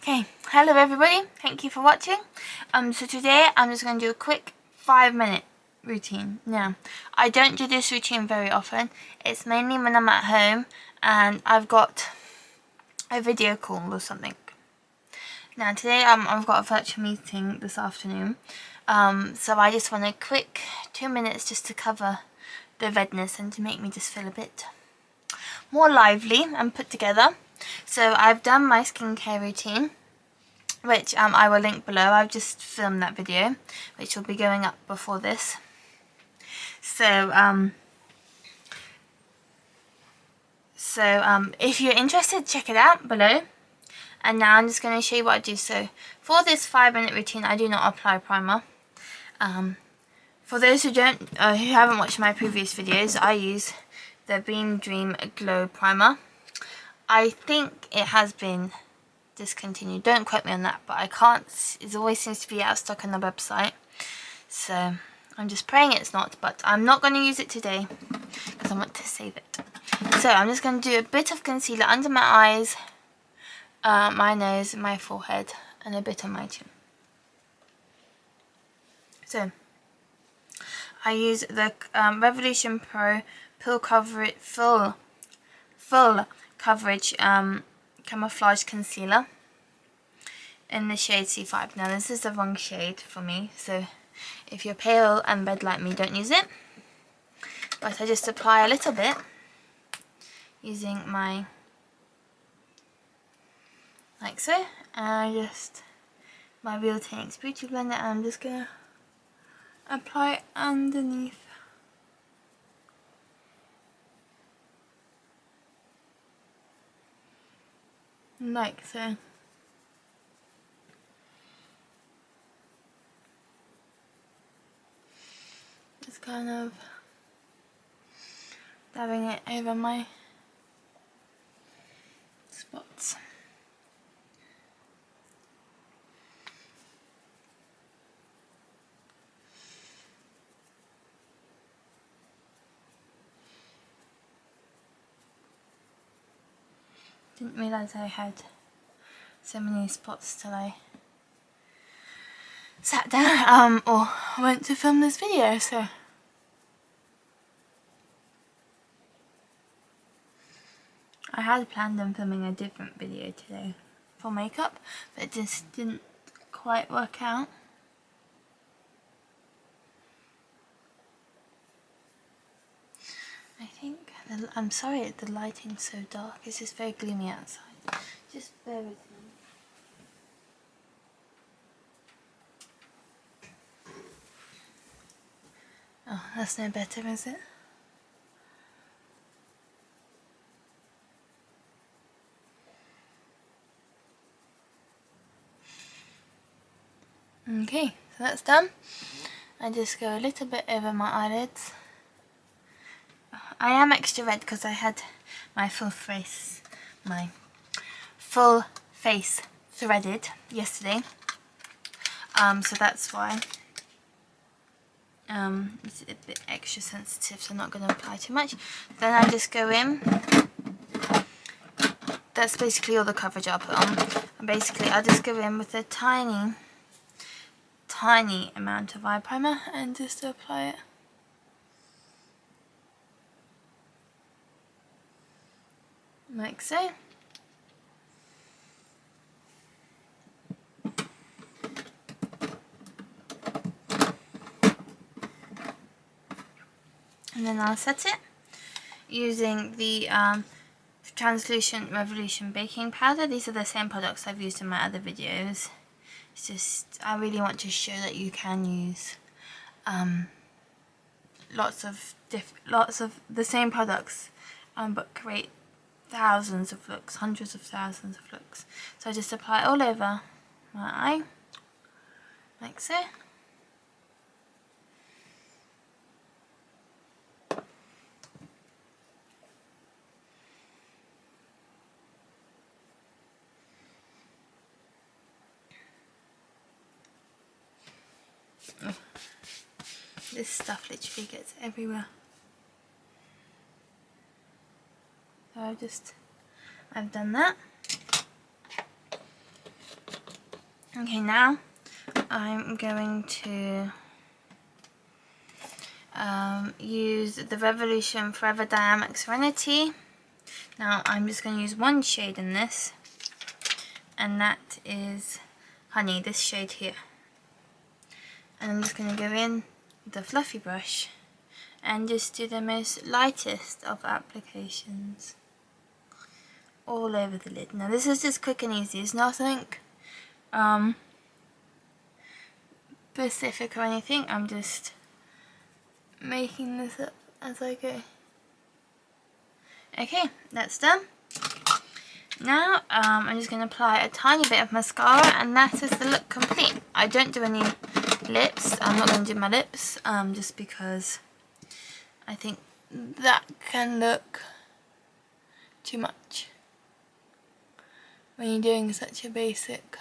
Okay, hello everybody, thank you for watching. So today I'm just going to do a quick 5-minute routine. Now, I don't do this routine very often. It's mainly when I'm at home and I've got a video call or something. Now today I've got a virtual meeting this afternoon, so I just want a quick 2 minutes just to cover the redness and to make me just feel a bit more lively and put together. So I've done my skincare routine, which I will link below. I've just filmed that video, which will be going up before this. So if you're interested, check it out below. And now I'm just going to show you what I do. So for this 5-minute routine, I do not apply primer. For those who haven't watched my previous videos, I use the Beam Dream Glow Primer. I think it has been discontinued. Don't quote me on that, but I can't. It always seems to be out of stock on the website. So I'm just praying it's not, but I'm not going to use it today because I want to save it. So I'm just going to do a bit of concealer under my eyes, my nose, my forehead, and a bit on my chin. So I use the Revolution Pro Full Coverage Camouflage Concealer in the shade C5. Now this is the wrong shade for me, so if you're pale and red like me, don't use it. But I just apply a little bit using my, like so, and my Real Techniques Beauty Blender, and I'm just gonna apply it underneath. Like so. Just kind of dabbing it over my spots. Didn't realise I had so many spots till I sat down or went to film this video. So I had planned on filming a different video today for makeup, but it just didn't quite work out. I think I'm sorry the lighting's so dark. It's just very gloomy outside. Just bear with me. Oh, that's no better, is it? Okay, so that's done. I just go a little bit over my eyelids. I am extra red because I had my full face threaded yesterday. So that's why it's a bit extra sensitive, so I'm not going to apply too much. Then I just go in. That's basically all the coverage I'll put on. And basically I just go in with a tiny amount of eye primer and just apply it. Like so. And then I'll set it using the Translucent Revolution Baking Powder. These are the same products I've used in my other videos. It's just, I really want to show that you can use lots of the same products, but create thousands of looks, hundreds of thousands of looks. So I just apply it all over my eye, like so. This stuff literally gets everywhere. So I've done that. Okay, now I'm going to use the Revolution Forever Dynamic Serenity. Now I'm just going to use one shade in this, and that is Honey, this shade here. And I'm just going to go in the fluffy brush and just do the most lightest of applications all over the lid. Now this is just quick and easy, it's nothing specific or anything, I'm just making this up as I go. Okay, that's done. Now I'm just going to apply a tiny bit of mascara, and that is the look complete. I don't do any lips, I'm not going to do my lips, just because I think that can look too much when you're doing such a basic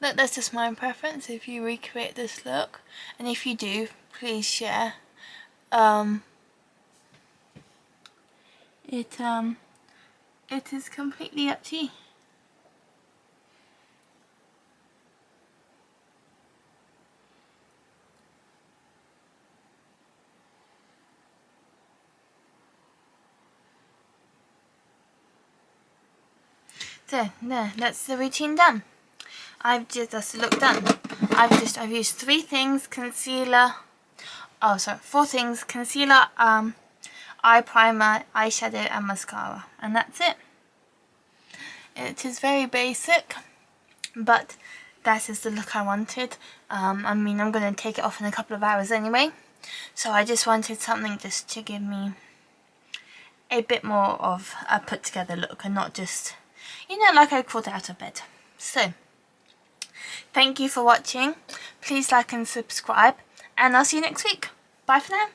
look. That's just my preference. If you recreate this look, and if you do, please share. It is completely up to you. So there, that's the routine done. That's the look done. I've used 3 things: concealer, oh sorry, 4 things: concealer, eye primer, eyeshadow and mascara, and that's it. It is very basic, but that is the look I wanted. I mean, I'm going to take it off in a couple of hours anyway, so I just wanted something just to give me a bit more of a put together look, and not just, you know, like I crawled out of bed. So thank you for watching. Please like and subscribe, and I'll see you next week. Bye for now.